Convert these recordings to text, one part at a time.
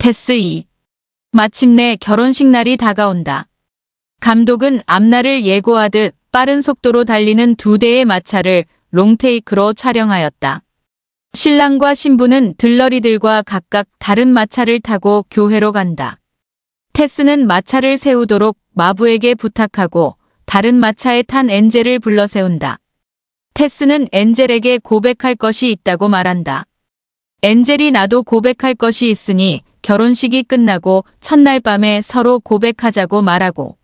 테스 2. 마침내 결혼식 날이 다가온다. 감독은 앞날을 예고하듯 빠른 속도로 달리는 2대의 마차를 롱테이크로 촬영하였다. 신랑과 신부는 들러리들과 각각 다른 마차를 타고 교회로 간다. 테스는 마차를 세우도록 마부에게 부탁하고 다른 마차에 탄 엔젤을 불러 세운다. 테스는 엔젤에게 고백할 것이 있다고 말한다. 엔젤이 나도 고백할 것이 있으니 결혼식이 끝나고 첫날 밤에 서로 고백하자고 말하고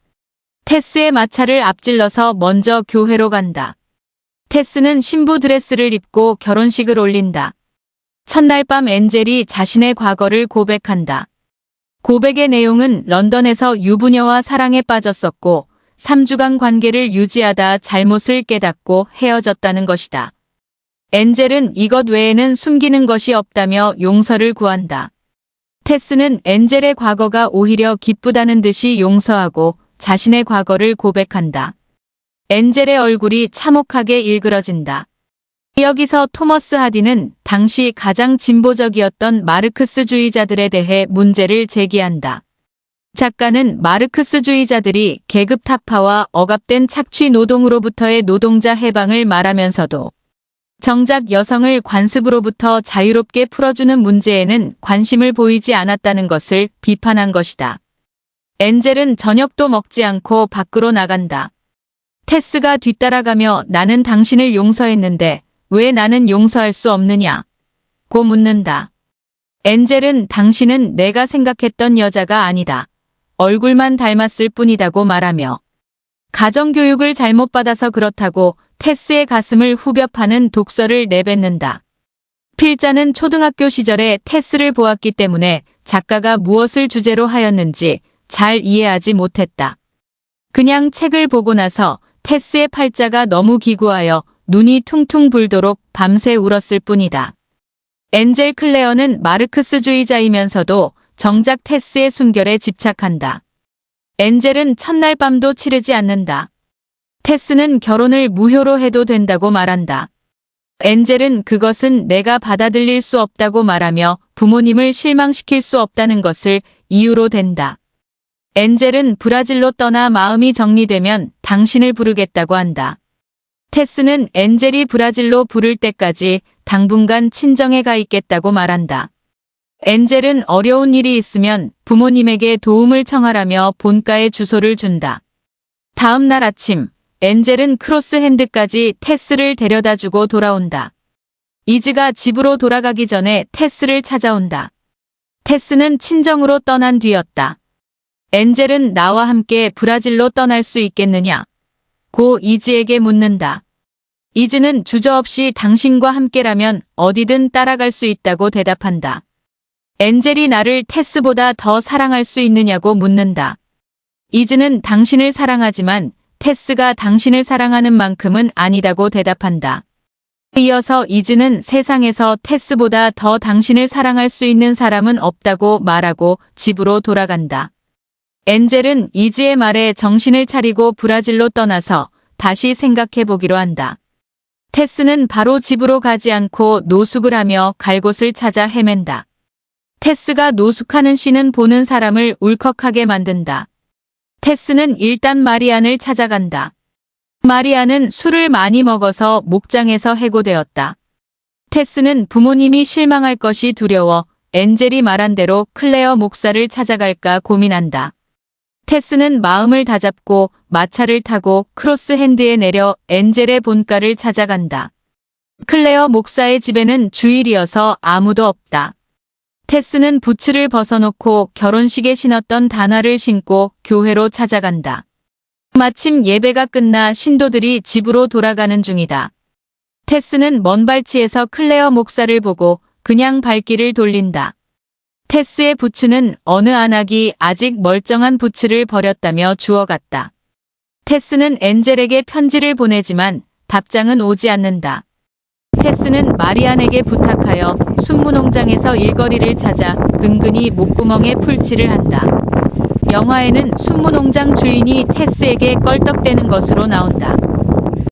테스의 마차를 앞질러서 먼저 교회로 간다. 테스는 신부 드레스를 입고 결혼식을 올린다. 첫날 밤 엔젤이 자신의 과거를 고백한다. 고백의 내용은 런던에서 유부녀와 사랑에 빠졌었고 3주간 관계를 유지하다 잘못을 깨닫고 헤어졌다는 것이다. 엔젤은 이것 외에는 숨기는 것이 없다며 용서를 구한다. 테스는 엔젤의 과거가 오히려 기쁘다는 듯이 용서하고 자신의 과거를 고백한다. 엔젤의 얼굴이 참혹하게 일그러진다. 여기서 토머스 하디는 당시 가장 진보적이었던 마르크스주의자들에 대해 문제를 제기한다. 작가는 마르크스주의자들이 계급 타파와 억압된 착취 노동으로부터의 노동자 해방을 말하면서도 정작 여성을 관습으로부터 자유롭게 풀어주는 문제에는 관심을 보이지 않았다는 것을 비판한 것이다. 엔젤은 저녁도 먹지 않고 밖으로 나간다. 테스가 뒤따라가며 나는 당신을 용서했는데 왜 나는 용서할 수 없느냐? 고 묻는다. 엔젤은 당신은 내가 생각했던 여자가 아니다. 얼굴만 닮았을 뿐이다고 말하며 가정교육을 잘못 받아서 그렇다고 테스의 가슴을 후벼 파는 독설을 내뱉는다. 필자는 초등학교 시절에 테스를 보았기 때문에 작가가 무엇을 주제로 하였는지 잘 이해하지 못했다. 그냥 책을 보고 나서 테스의 팔자가 너무 기구하여 눈이 퉁퉁 불도록 밤새 울었을 뿐이다. 엔젤 클레어는 마르크스주의자이면서도 정작 테스의 순결에 집착한다. 엔젤은 첫날 밤도 치르지 않는다. 테스는 결혼을 무효로 해도 된다고 말한다. 엔젤은 그것은 내가 받아들일 수 없다고 말하며 부모님을 실망시킬 수 없다는 것을 이유로 댄다. 엔젤은 브라질로 떠나 마음이 정리되면 당신을 부르겠다고 한다. 테스는 엔젤이 브라질로 부를 때까지 당분간 친정에 가 있겠다고 말한다. 엔젤은 어려운 일이 있으면 부모님에게 도움을 청하라며 본가에 주소를 준다. 다음 날 아침, 엔젤은 크로스핸드까지 테스를 데려다주고 돌아온다. 이즈가 집으로 돌아가기 전에 테스를 찾아온다. 테스는 친정으로 떠난 뒤였다. 엔젤은 나와 함께 브라질로 떠날 수 있겠느냐? 고 이즈에게 묻는다. 이즈는 주저없이 당신과 함께라면 어디든 따라갈 수 있다고 대답한다. 엔젤이 나를 테스보다 더 사랑할 수 있느냐고 묻는다. 이즈는 당신을 사랑하지만 테스가 당신을 사랑하는 만큼은 아니다고 대답한다. 이어서 이즈는 세상에서 테스보다 더 당신을 사랑할 수 있는 사람은 없다고 말하고 집으로 돌아간다. 엔젤은 이즈의 말에 정신을 차리고 브라질로 떠나서 다시 생각해보기로 한다. 테스는 바로 집으로 가지 않고 노숙을 하며 갈 곳을 찾아 헤맨다. 테스가 노숙하는 씬은 보는 사람을 울컥하게 만든다. 테스는 일단 마리안을 찾아간다. 마리안은 술을 많이 먹어서 목장에서 해고되었다. 테스는 부모님이 실망할 것이 두려워 엔젤이 말한 대로 클레어 목사를 찾아갈까 고민한다. 테스는 마음을 다잡고 마차를 타고 크로스핸드에 내려 엔젤의 본가를 찾아간다. 클레어 목사의 집에는 주일이어서 아무도 없다. 테스는 부츠를 벗어놓고 결혼식에 신었던 단화를 신고 교회로 찾아간다. 마침 예배가 끝나 신도들이 집으로 돌아가는 중이다. 테스는 먼 발치에서 클레어 목사를 보고 그냥 발길을 돌린다. 테스의 부츠는 어느 안악이 아직 멀쩡한 부츠를 버렸다며 주워갔다. 테스는 엔젤에게 편지를 보내지만 답장은 오지 않는다. 테스는 마리안에게 부탁하여 순무농장에서 일거리를 찾아 근근히 목구멍에 풀칠을 한다. 영화에는 순무농장 주인이 테스에게 껄떡대는 것으로 나온다.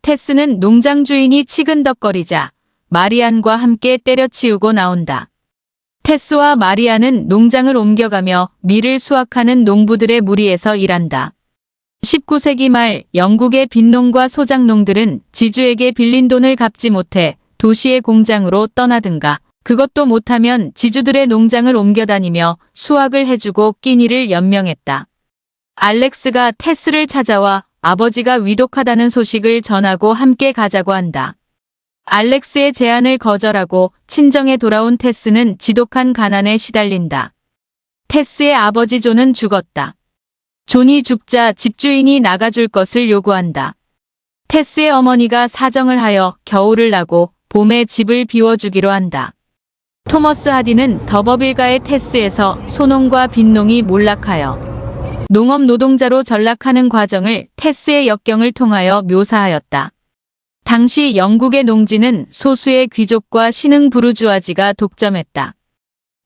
테스는 농장 주인이 치근덕거리자 마리안과 함께 때려치우고 나온다. 테스와 마리아는 농장을 옮겨가며 밀을 수확하는 농부들의 무리에서 일한다. 19세기 말 영국의 빈농과 소작농들은 지주에게 빌린 돈을 갚지 못해 도시의 공장으로 떠나든가 그것도 못하면 지주들의 농장을 옮겨다니며 수확을 해주고 끼니를 연명했다. 알렉스가 테스를 찾아와 아버지가 위독하다는 소식을 전하고 함께 가자고 한다. 알렉스의 제안을 거절하고 친정에 돌아온 테스는 지독한 가난에 시달린다. 테스의 아버지 존은 죽었다. 존이 죽자 집주인이 나가줄 것을 요구한다. 테스의 어머니가 사정을 하여 겨울을 나고 봄에 집을 비워주기로 한다. 토머스 하디는 더버빌가의 테스에서 소농과 빈농이 몰락하여 농업 노동자로 전락하는 과정을 테스의 역경을 통하여 묘사하였다. 당시 영국의 농지는 소수의 귀족과 신흥 부르주아지가 독점했다.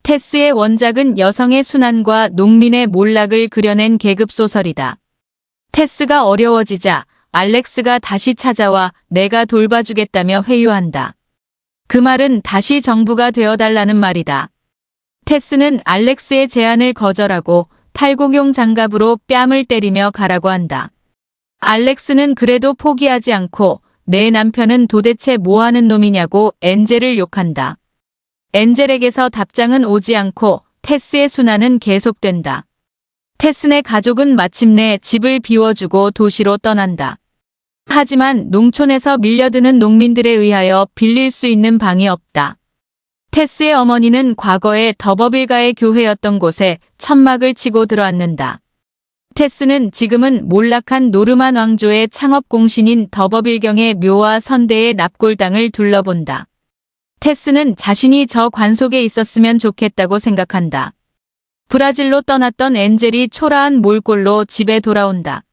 테스의 원작은 여성의 순환과 농민의 몰락을 그려낸 계급소설이다. 테스가 어려워지자 알렉스가 다시 찾아와 내가 돌봐주겠다며 회유한다. 그 말은 다시 정부가 되어달라는 말이다. 테스는 알렉스의 제안을 거절하고 탈곡용 장갑으로 뺨을 때리며 가라고 한다. 알렉스는 그래도 포기하지 않고 내 남편은 도대체 뭐하는 놈이냐고 엔젤을 욕한다. 엔젤에게서 답장은 오지 않고 테스의 순환은 계속된다. 테스네 가족은 마침내 집을 비워주고 도시로 떠난다. 하지만 농촌에서 밀려드는 농민들에 의하여 빌릴 수 있는 방이 없다. 테스의 어머니는 과거에 더버빌가의 교회였던 곳에 천막을 치고 들어앉는다. 테스는 지금은 몰락한 노르만 왕조의 창업 공신인 더버빌경의 묘와 선대의 납골당을 둘러본다. 테스는 자신이 저 관속에 있었으면 좋겠다고 생각한다. 브라질로 떠났던 엔젤이 초라한 몰골로 집에 돌아온다.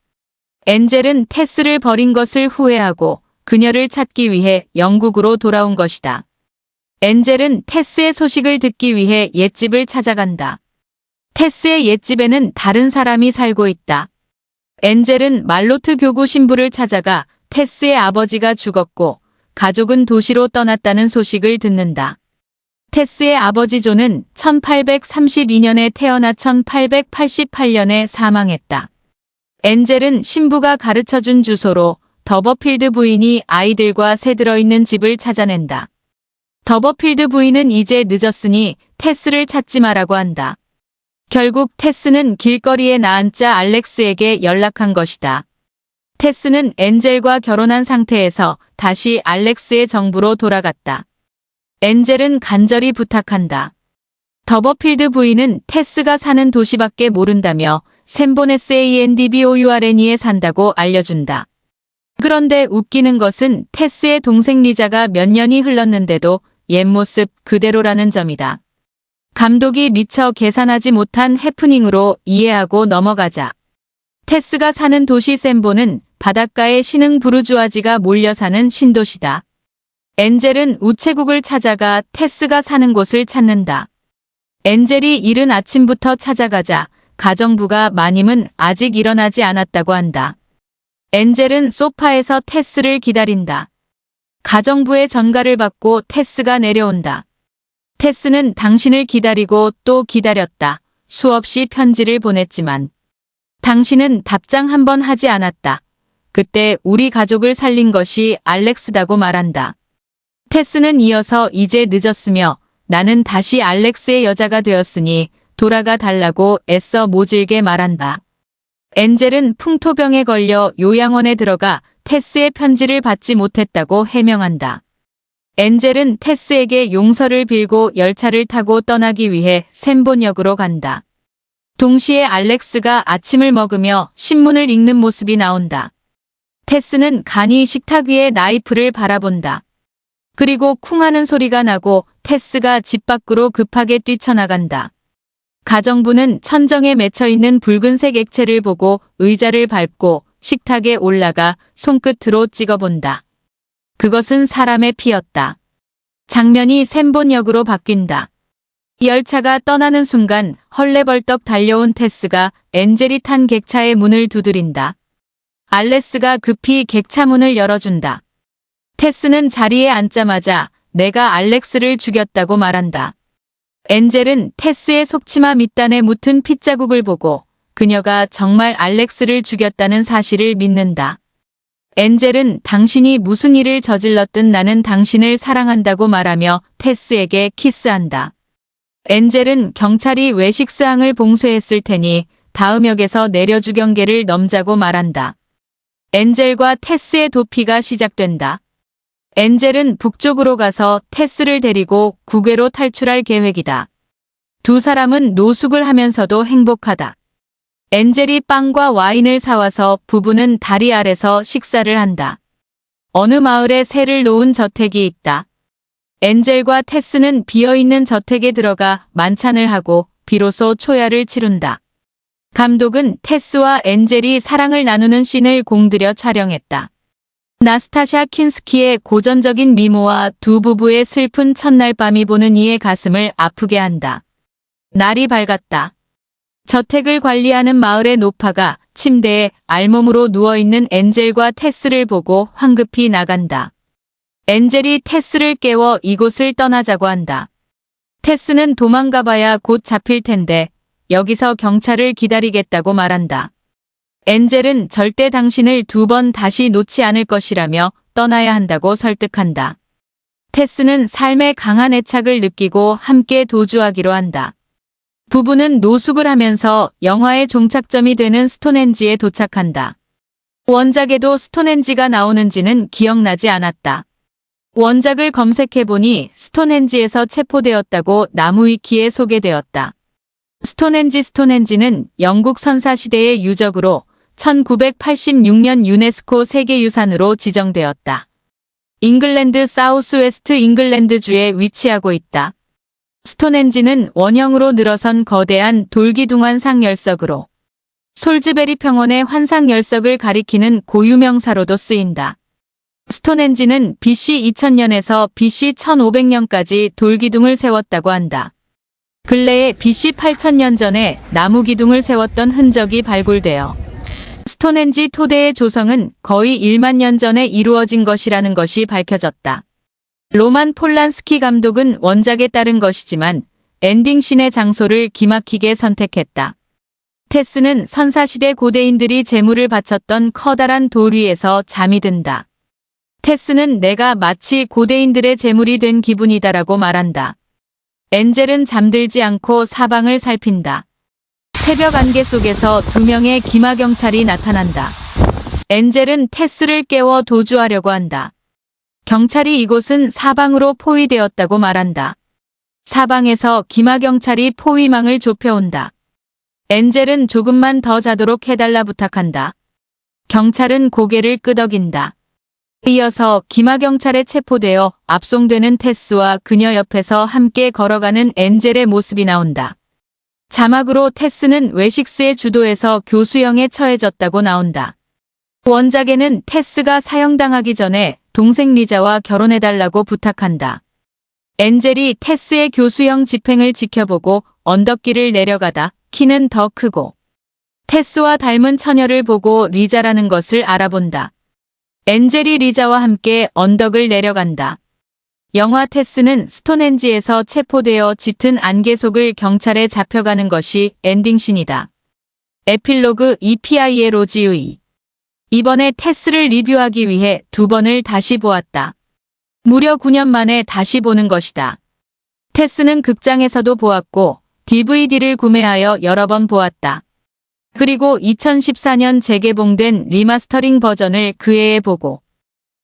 엔젤은 테스를 버린 것을 후회하고 그녀를 찾기 위해 영국으로 돌아온 것이다. 엔젤은 테스의 소식을 듣기 위해 옛집을 찾아간다. 테스의 옛집에는 다른 사람이 살고 있다. 엔젤은 말로트 교구 신부를 찾아가 테스의 아버지가 죽었고 가족은 도시로 떠났다는 소식을 듣는다. 테스의 아버지 존은 1832년에 태어나 1888년에 사망했다. 엔젤은 신부가 가르쳐준 주소로 더버필드 부인이 아이들과 새 들어있는 집을 찾아낸다. 더버필드 부인은 이제 늦었으니 테스를 찾지 마라고 한다. 결국 테스는 길거리에 나앉자 알렉스에게 연락한 것이다. 테스는 엔젤과 결혼한 상태에서 다시 알렉스의 정부로 돌아갔다. 엔젤은 간절히 부탁한다. 더버필드 부인은 테스가 사는 도시밖에 모른다며 샘보네스ANDBOURNE에 산다고 알려준다. 그런데 웃기는 것은 테스의 동생 리자가 몇 년이 흘렀는데도 옛 모습 그대로라는 점이다. 감독이 미처 계산하지 못한 해프닝으로 이해하고 넘어가자. 테스가 사는 도시 샘보는 바닷가에 신흥 부르주아지가 몰려 사는 신도시다. 엔젤은 우체국을 찾아가 테스가 사는 곳을 찾는다. 엔젤이 이른 아침부터 찾아가자 가정부가 마님은 아직 일어나지 않았다고 한다. 엔젤은 소파에서 테스를 기다린다. 가정부의 전가를 받고 테스가 내려온다. 테스는 당신을 기다리고 또 기다렸다. 수없이 편지를 보냈지만 당신은 답장 한 번 하지 않았다. 그때 우리 가족을 살린 것이 알렉스다고 말한다. 테스는 이어서 이제 늦었으며 나는 다시 알렉스의 여자가 되었으니 돌아가 달라고 애써 모질게 말한다. 엔젤은 풍토병에 걸려 요양원에 들어가 테스의 편지를 받지 못했다고 해명한다. 엔젤은 테스에게 용서를 빌고 열차를 타고 떠나기 위해 샘본역으로 간다. 동시에 알렉스가 아침을 먹으며 신문을 읽는 모습이 나온다. 테스는 간이 식탁 위에 나이프를 바라본다. 그리고 쿵 하는 소리가 나고 테스가 집 밖으로 급하게 뛰쳐나간다. 가정부는 천정에 맺혀있는 붉은색 액체를 보고 의자를 밟고 식탁에 올라가 손끝으로 찍어본다. 그것은 사람의 피였다. 장면이 샘본역으로 바뀐다. 열차가 떠나는 순간 헐레벌떡 달려온 테스가 엔젤이 탄 객차의 문을 두드린다. 알렉스가 급히 객차 문을 열어준다. 테스는 자리에 앉자마자 내가 알렉스를 죽였다고 말한다. 엔젤은 테스의 속치마 밑단에 묻은 핏자국을 보고 그녀가 정말 알렉스를 죽였다는 사실을 믿는다. 엔젤은 당신이 무슨 일을 저질렀든 나는 당신을 사랑한다고 말하며 테스에게 키스한다. 엔젤은 경찰이 웨식스항을 봉쇄했을 테니 다음 역에서 내려주 경계를 넘자고 말한다. 엔젤과 테스의 도피가 시작된다. 엔젤은 북쪽으로 가서 테스를 데리고 국외로 탈출할 계획이다. 두 사람은 노숙을 하면서도 행복하다. 엔젤이 빵과 와인을 사와서 부부는 다리 아래서 식사를 한다. 어느 마을에 새를 놓은 저택이 있다. 엔젤과 테스는 비어있는 저택에 들어가 만찬을 하고 비로소 초야를 치룬다. 감독은 테스와 엔젤이 사랑을 나누는 씬을 공들여 촬영했다. 나스타샤 킨스키의 고전적인 미모와 두 부부의 슬픈 첫날 밤이 보는 이의 가슴을 아프게 한다. 날이 밝았다. 저택을 관리하는 마을의 노파가 침대에 알몸으로 누워있는 엔젤과 테스를 보고 황급히 나간다. 엔젤이 테스를 깨워 이곳을 떠나자고 한다. 테스는 도망가봐야 곧 잡힐 텐데 여기서 경찰을 기다리겠다고 말한다. 엔젤은 절대 당신을 두 번 다시 놓지 않을 것이라며 떠나야 한다고 설득한다. 테스는 삶에 강한 애착을 느끼고 함께 도주하기로 한다. 부부는 노숙을 하면서 영화의 종착점이 되는 스톤헨지에 도착한다. 원작에도 스톤헨지가 나오는지는 기억나지 않았다. 원작을 검색해보니 스톤헨지에서 체포되었다고 나무위키에 소개되었다. 스톤헨지는 영국 선사시대의 유적으로 1986년 유네스코 세계유산으로 지정되었다. 잉글랜드 사우스웨스트 잉글랜드주에 위치하고 있다. 스톤헨지는 원형으로 늘어선 거대한 돌기둥한 상열석으로 솔즈베리 평원의 환상열석을 가리키는 고유명사로도 쓰인다. 스톤헨지는 BC 2000년에서 BC 1500년까지 돌기둥을 세웠다고 한다. 근래에 BC 8000년 전에 나무기둥을 세웠던 흔적이 발굴되어 스톤헨지 토대의 조성은 거의 1만 년 전에 이루어진 것이라는 것이 밝혀졌다. 로만 폴란스키 감독은 원작에 따른 것이지만 엔딩씬의 장소를 기막히게 선택했다. 테스는 선사시대 고대인들이 제물을 바쳤던 커다란 돌 위에서 잠이 든다. 테스는 내가 마치 고대인들의 제물이 된 기분이다라고 말한다. 엔젤은 잠들지 않고 사방을 살핀다. 새벽 안개 속에서 두 명의 기마경찰이 나타난다. 엔젤은 테스를 깨워 도주하려고 한다. 경찰이 이곳은 사방으로 포위되었다고 말한다. 사방에서 기마경찰이 포위망을 좁혀온다. 엔젤은 조금만 더 자도록 해달라 부탁한다. 경찰은 고개를 끄덕인다. 이어서 기마경찰에 체포되어 압송되는 테스와 그녀 옆에서 함께 걸어가는 엔젤의 모습이 나온다. 자막으로 테스는 웨식스의 주도에서 교수형에 처해졌다고 나온다. 원작에는 테스가 사형당하기 전에 동생 리자와 결혼해달라고 부탁한다. 엔젤이 테스의 교수형 집행을 지켜보고 언덕길을 내려가다 키는 더 크고 테스와 닮은 처녀를 보고 리자라는 것을 알아본다. 엔젤이 리자와 함께 언덕을 내려간다. 영화 테스는 스톤헨지에서 체포되어 짙은 안개 속을 경찰에 잡혀가는 것이 엔딩씬이다. 에필로그 EPI의 로지의 이번에 테스를 리뷰하기 위해 두 번을 다시 보았다. 무려 9년 만에 다시 보는 것이다. 테스는 극장에서도 보았고 DVD를 구매하여 여러 번 보았다. 그리고 2014년 재개봉된 리마스터링 버전을 그 해에 보고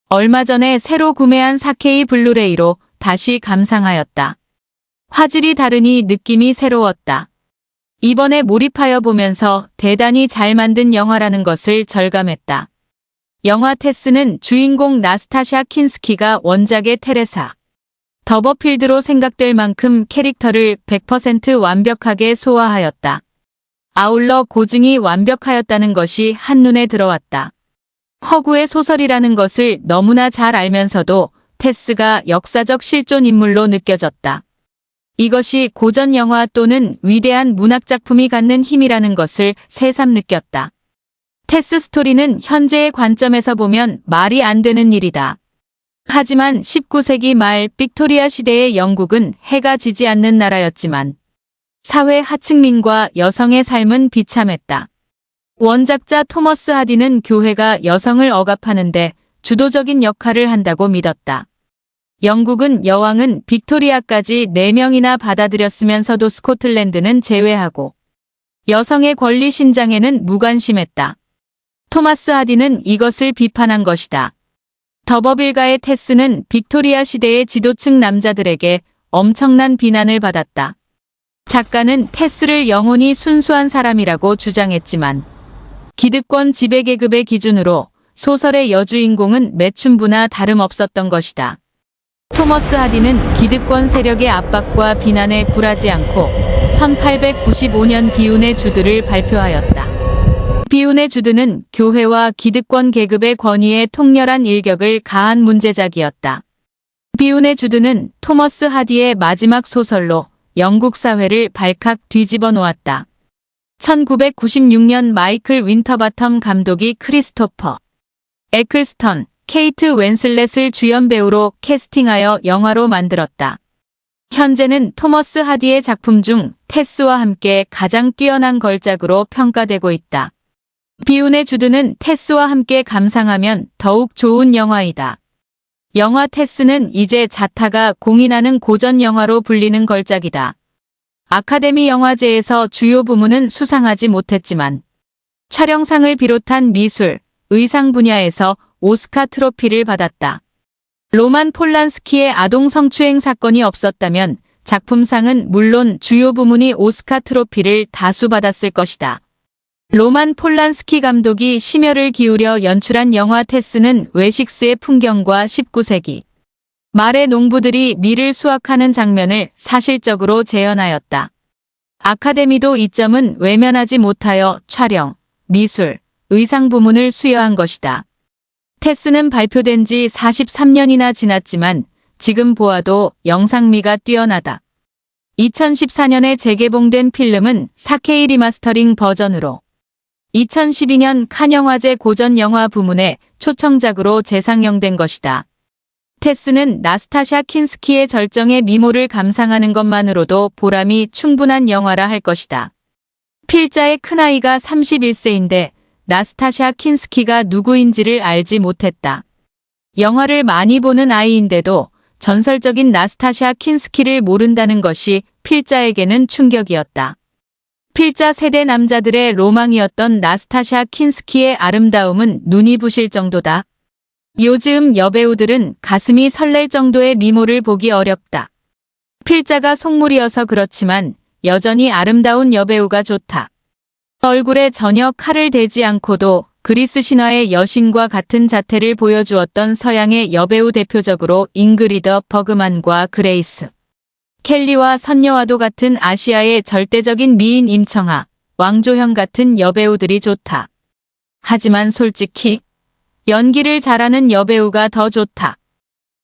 얼마 전에 새로 구매한 4K 블루레이로 다시 감상하였다. 화질이 다르니 느낌이 새로웠다. 이번에 몰입하여 보면서 대단히 잘 만든 영화라는 것을 절감했다. 영화 테스는 주인공 나스타샤 킨스키가 원작의 테레사 더버필드로 생각될 만큼 캐릭터를 100% 완벽하게 소화하였다. 아울러 고증이 완벽하였다는 것이 한눈에 들어왔다. 허구의 소설이라는 것을 너무나 잘 알면서도 테스가 역사적 실존 인물로 느껴졌다. 이것이 고전 영화 또는 위대한 문학작품이 갖는 힘이라는 것을 새삼 느꼈다. 테스 스토리는 현재의 관점에서 보면 말이 안 되는 일이다. 하지만 19세기 말 빅토리아 시대의 영국은 해가 지지 않는 나라였지만 사회 하층민과 여성의 삶은 비참했다. 원작자 토머스 하디는 교회가 여성을 억압하는데 주도적인 역할을 한다고 믿었다. 영국은 여왕은 빅토리아까지 4명이나 받아들였으면서도 스코틀랜드는 제외하고 여성의 권리 신장에는 무관심했다. 토마스 하디는 이것을 비판한 것이다. 더버빌가의 테스는 빅토리아 시대의 지도층 남자들에게 엄청난 비난을 받았다. 작가는 테스를 영혼이 순수한 사람이라고 주장했지만 기득권 지배계급의 기준으로 소설의 여주인공은 매춘부나 다름없었던 것이다. 토머스 하디는 기득권 세력의 압박과 비난에 굴하지 않고 1895년 비운의 주드를 발표하였다. 비운의 주드는 교회와 기득권 계급의 권위에 통렬한 일격을 가한 문제작이었다. 비운의 주드는 토머스 하디의 마지막 소설로 영국 사회를 발칵 뒤집어 놓았다. 1996년 마이클 윈터바텀 감독이 크리스토퍼 에클스턴, 케이트 웬슬렛을 주연 배우로 캐스팅하여 영화로 만들었다. 현재는 토머스 하디의 작품 중 테스와 함께 가장 뛰어난 걸작으로 평가되고 있다. 비운의 주드는 테스와 함께 감상하면 더욱 좋은 영화이다. 영화 테스는 이제 자타가 공인하는 고전 영화로 불리는 걸작이다. 아카데미 영화제에서 주요 부문은 수상하지 못했지만 촬영상을 비롯한 미술, 의상 분야에서 오스카 트로피를 받았다. 로만 폴란스키의 아동 성추행 사건이 없었다면 작품상은 물론 주요 부문이 오스카 트로피를 다수 받았을 것이다. 로만 폴란스키 감독이 심혈을 기울여 연출한 영화 테스는 웨식스의 풍경과 19세기 말의 농부들이 밀을 수확하는 장면을 사실적으로 재현하였다. 아카데미도 이 점은 외면하지 못하여 촬영, 미술, 의상 부문을 수여한 것이다. 테스는 발표된 지 43년이나 지났지만 지금 보아도 영상미가 뛰어나다. 2014년에 재개봉된 필름은 4K 리마스터링 버전으로 2012년 칸 영화제 고전 영화 부문에 초청작으로 재상영된 것이다. 테스는 나스타샤 킨스키의 절정의 미모를 감상하는 것만으로도 보람이 충분한 영화라 할 것이다. 필자의 큰아이가 31세인데 나스타샤 킨스키가 누구인지를 알지 못했다. 영화를 많이 보는 아이인데도 전설적인 나스타샤 킨스키를 모른다는 것이 필자에게는 충격이었다. 필자 세대 남자들의 로망이었던 나스타샤 킨스키의 아름다움은 눈이 부실 정도다. 요즘 여배우들은 가슴이 설렐 정도의 미모를 보기 어렵다. 필자가 속물이어서 그렇지만 여전히 아름다운 여배우가 좋다. 얼굴에 전혀 칼을 대지 않고도 그리스 신화의 여신과 같은 자태를 보여주었던 서양의 여배우 대표적으로 잉그리더 버그만과 그레이스 켈리와 선녀와도 같은 아시아의 절대적인 미인 임청아, 왕조형 같은 여배우들이 좋다. 하지만 솔직히 연기를 잘하는 여배우가 더 좋다.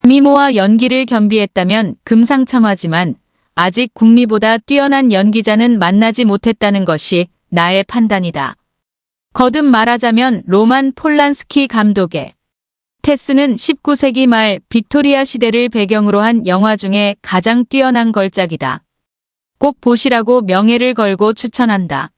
미모와 연기를 겸비했다면 금상첨화지만 아직 국미보다 뛰어난 연기자는 만나지 못했다는 것이 나의 판단이다. 거듭 말하자면 로만 폴란스키 감독의 테스는 19세기 말 빅토리아 시대를 배경으로 한 영화 중에 가장 뛰어난 걸작이다. 꼭 보시라고 명예를 걸고 추천한다.